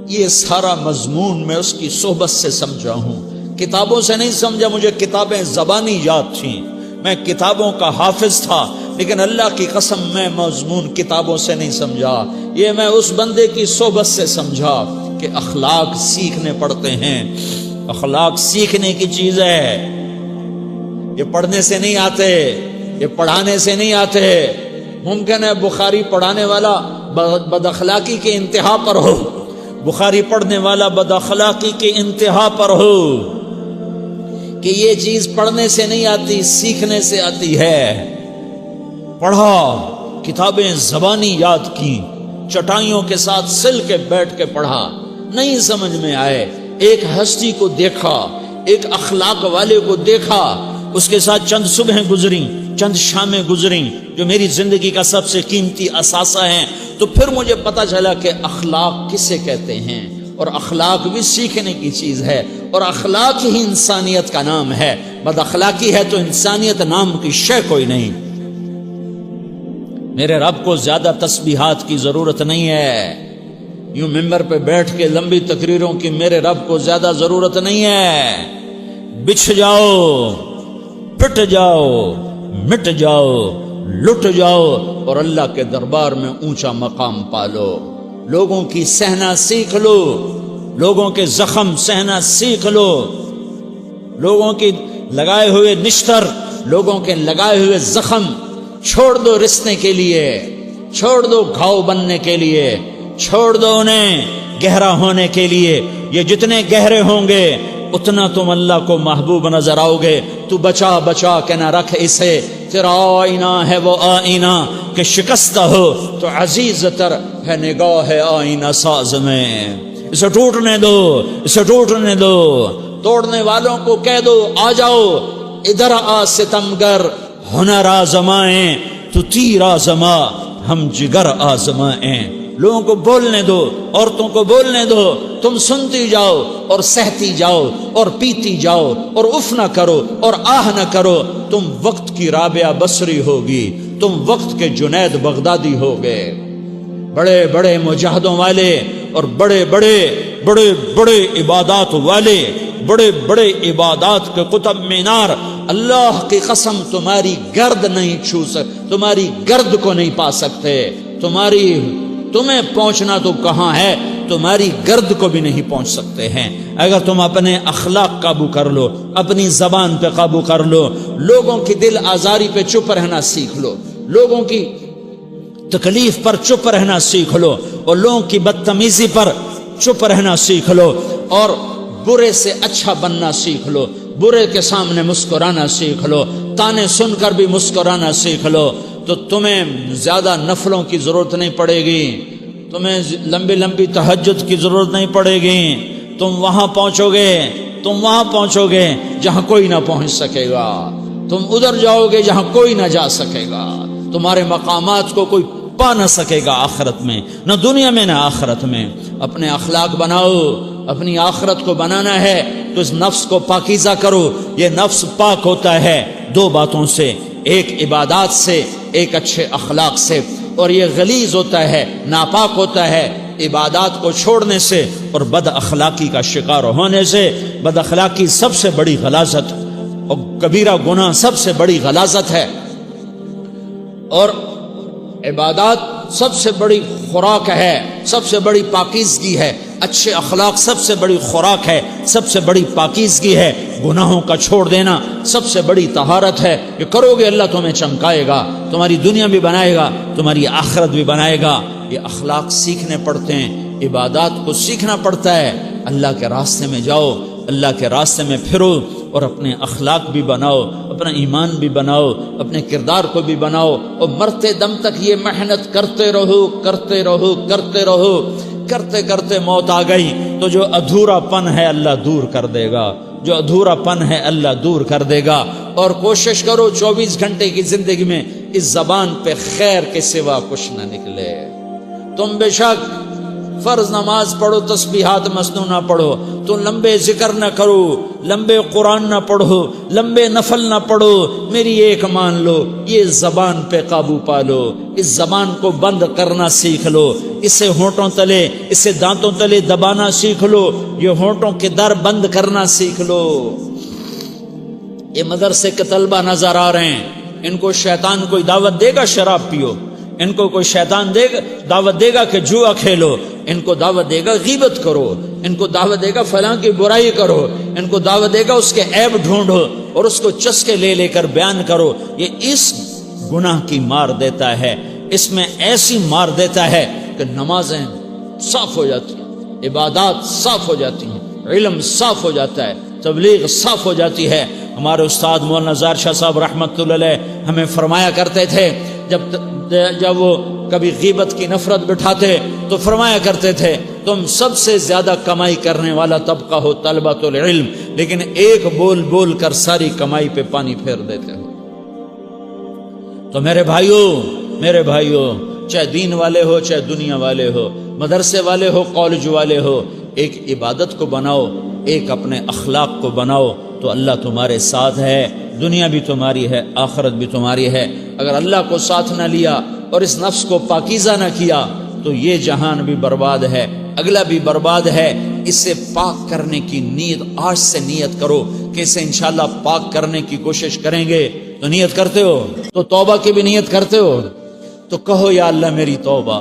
یہ سارا مضمون میں اس کی صحبت سے سمجھا ہوں، کتابوں سے نہیں سمجھا۔ مجھے کتابیں زبانی یاد تھیں، میں کتابوں کا حافظ تھا، لیکن اللہ کی قسم میں مضمون کتابوں سے نہیں سمجھا، یہ میں اس بندے کی صحبت سے سمجھا کہ اخلاق سیکھنے پڑتے ہیں۔ اخلاق سیکھنے کی چیز ہے، یہ پڑھنے سے نہیں آتے، یہ پڑھانے سے نہیں آتے۔ ممکن ہے بخاری پڑھانے والا بد اخلاقی کے انتہا پر ہو، بخاری پڑھنے والا بد اخلاقی کے انتہا پر ہو، کہ یہ چیز پڑھنے سے نہیں آتی، سیکھنے سے آتی ہے۔ پڑھا، کتابیں زبانی یاد کی، چٹائیوں کے ساتھ سل کے بیٹھ کے پڑھا، نہیں سمجھ میں آئے، ایک ہستی کو دیکھا، ایک اخلاق والے کو دیکھا، اس کے ساتھ چند صبحیں گزریں، چند شامیں گزریں جو میری زندگی کا سب سے قیمتی اثاثہ ہیں، تو پھر مجھے پتا چلا کہ اخلاق کسے کہتے ہیں، اور اخلاق بھی سیکھنے کی چیز ہے، اور اخلاق ہی انسانیت کا نام ہے۔ بد اخلاقی ہے تو انسانیت نام کی شے کوئی نہیں۔ میرے رب کو زیادہ تسبیحات کی ضرورت نہیں ہے، یوں ممبر پہ بیٹھ کے لمبی تقریروں کی میرے رب کو زیادہ ضرورت نہیں ہے۔ بچھ جاؤ، پٹ جاؤ، مٹ جاؤ، لٹ جاؤ، اور اللہ کے دربار میں اونچا مقام پالو۔ لوگوں کی سہنا سیکھ لو، لوگوں کے زخم سہنا سیکھ لو، لوگوں کی لگائے ہوئے نشتر، لوگوں کے لگائے ہوئے زخم چھوڑ دو رسنے کے لیے، چھوڑ دو گھاؤ بننے کے لیے، چھوڑ دو انہیں گہرا ہونے کے لیے۔ یہ جتنے گہرے ہوں گے اتنا تم اللہ کو محبوب نظر آؤ گے۔ تو بچا بچا کے نہ رکھ اسے، تیرا آئینہ ہے وہ آئینہ کہ شکستہ ہو تو عزیز تر ہے نگاہ آئینہ ساز میں۔ اسے ٹوٹنے دو، اسے ٹوٹنے دو۔ توڑنے والوں کو کہہ دو آ جاؤ ادھر آ ستمگر، ہنر آزمائیں تو تیر آزما، ہم جگر آزمائیں۔ لوگوں کو بولنے دو، عورتوں کو بولنے دو، تم سنتی جاؤ اور سہتی جاؤ اور پیتی جاؤ اور اف نہ کرو اور آہ نہ کرو۔ تم وقت کی رابعہ بصری ہوگی، تم وقت کے جنید بغدادی ہوگے۔ بڑے بڑے مجاہدوں والے اور بڑے بڑے بڑے بڑے عبادات والے، بڑے بڑے عبادات کے قطب مینار، اللہ کی قسم تمہاری گرد نہیں چھو سکتے، تمہاری گرد کو نہیں پا سکتے۔ تمہیں پہنچنا تو کہاں ہے، تمہاری گرد کو بھی نہیں پہنچ سکتے ہیں۔ اگر تم اپنے اخلاق قابو کر لو، اپنی زبان پہ قابو کر لو، لوگوں کی دل آزاری پہ چپ رہنا سیکھ لو، لوگوں کی تکلیف پر چپ رہنا سیکھ لو، اور لوگوں کی بدتمیزی پر چپ رہنا سیکھ لو، اور برے سے اچھا بننا سیکھ لو، برے کے سامنے مسکرانا سیکھ لو، تانے سن کر بھی مسکرانا سیکھ لو، تو تمہیں زیادہ نفلوں کی ضرورت نہیں پڑے گی، تمہیں لمبی لمبی تہجد کی ضرورت نہیں پڑے گی۔ تم وہاں پہنچو گے جہاں کوئی نہ پہنچ سکے گا، تم ادھر جاؤ گے جہاں کوئی نہ جا سکے گا، تمہارے مقامات کو کوئی پا نہ سکے گا آخرت میں، نہ دنیا میں نہ آخرت میں۔ اپنے اخلاق بناؤ، اپنی آخرت کو بنانا ہے تو اس نفس کو پاکیزہ کرو۔ یہ نفس پاک ہوتا ہے دو باتوں سے، ایک عبادات سے، ایک اچھے اخلاق سے، اور یہ غلیظ ہوتا ہے، ناپاک ہوتا ہے عبادات کو چھوڑنے سے اور بد اخلاقی کا شکار ہونے سے۔ بد اخلاقی سب سے بڑی غلاظت اور کبیرہ گناہ سب سے بڑی غلاظت ہے، اور عبادات سب سے بڑی خوراک ہے، سب سے بڑی پاکیزگی ہے۔ اچھے اخلاق سب سے بڑی خوراک ہے، سب سے بڑی پاکیزگی ہے۔ گناہوں کا چھوڑ دینا سب سے بڑی طہارت ہے۔ یہ کرو گے اللہ تمہیں چمکائے گا، تمہاری دنیا بھی بنائے گا، تمہاری آخرت بھی بنائے گا۔ یہ اخلاق سیکھنے پڑتے ہیں، عبادات کو سیکھنا پڑتا ہے۔ اللہ کے راستے میں جاؤ، اللہ کے راستے میں پھرو، اور اپنے اخلاق بھی بناؤ، اپنا ایمان بھی بناؤ، اپنے کردار کو بھی بناؤ، اور مرتے دم تک یہ محنت کرتے رہو کرتے رہو کرتے رہو۔ کرتے کرتے موت آ گئی تو جو ادھورا پن ہے اللہ دور کر دے گا، جو ادھورا پن ہے اللہ دور کر دے گا۔ اور کوشش کرو 24 گھنٹے کی زندگی میں اس زبان پہ خیر کے سوا کچھ نہ نکلے۔ تم بے شک فرض نماز پڑھو، تسبیحات مسنونہ پڑھو، تو لمبے ذکر نہ کرو، لمبے قرآن نہ پڑھو، لمبے نفل نہ پڑھو، میری ایک مان لو، یہ زبان پہ قابو پالو، اس زبان کو بند کرنا سیکھ لو، اسے ہونٹوں تلے، اسے دانتوں تلے دبانا سیکھ لو، یہ ہونٹوں کے در بند کرنا سیکھ لو۔ یہ مدرسے کے طلبہ نظر آ رہے ہیں، ان کو شیطان کوئی دعوت دے گا شراب پیو، ان کو کوئی شیطان دعوت دے گا کہ جوا کھیلو، ان کو دعوت دے گا غیبت کرو، ان کو دعوت دے گا فلاں کی برائی کرو، ان کو دعوت دے گا اس کے عیب ڈھونڈو اور اس کو چسکے لے لے کر بیان کرو۔ یہ اس گناہ کی مار دیتا ہے، اس میں ایسی مار دیتا ہے کہ نمازیں صاف ہو جاتی ہیں، عبادات صاف ہو جاتی ہیں، علم صاف ہو جاتا ہے، تبلیغ صاف ہو جاتی ہے۔ ہمارے استاد مولانا زار شاہ صاحب رحمۃ اللہ علیہ ہمیں فرمایا کرتے تھے، جب وہ کبھی غیبت کی نفرت بٹھاتے تو فرمایا کرتے تھے تم سب سے زیادہ کمائی کرنے والا طبقہ ہو طلبۃ العلم، لیکن ایک بول بول کر ساری کمائی پہ پانی پھیر دیتے ہو۔ تو میرے بھائیوں چاہے دین والے ہو، چاہے دنیا والے ہو، مدرسے والے ہو، کالج والے ہو، ایک عبادت کو بناؤ، ایک اپنے اخلاق کو بناؤ، تو اللہ تمہارے ساتھ ہے، دنیا بھی تمہاری ہے، آخرت بھی تمہاری ہے۔ اگر اللہ کو ساتھ نہ لیا اور اس نفس کو پاکیزہ نہ کیا تو یہ جہان بھی برباد ہے، اگلا بھی برباد ہے۔ اسے پاک کرنے کی نیت آج سے نیت کرو کہ اسے انشاءاللہ پاک کرنے کی کوشش کریں گے۔ تو نیت کرتے ہو تو توبہ کی بھی نیت کرتے ہو، تو کہو یا اللہ میری توبہ،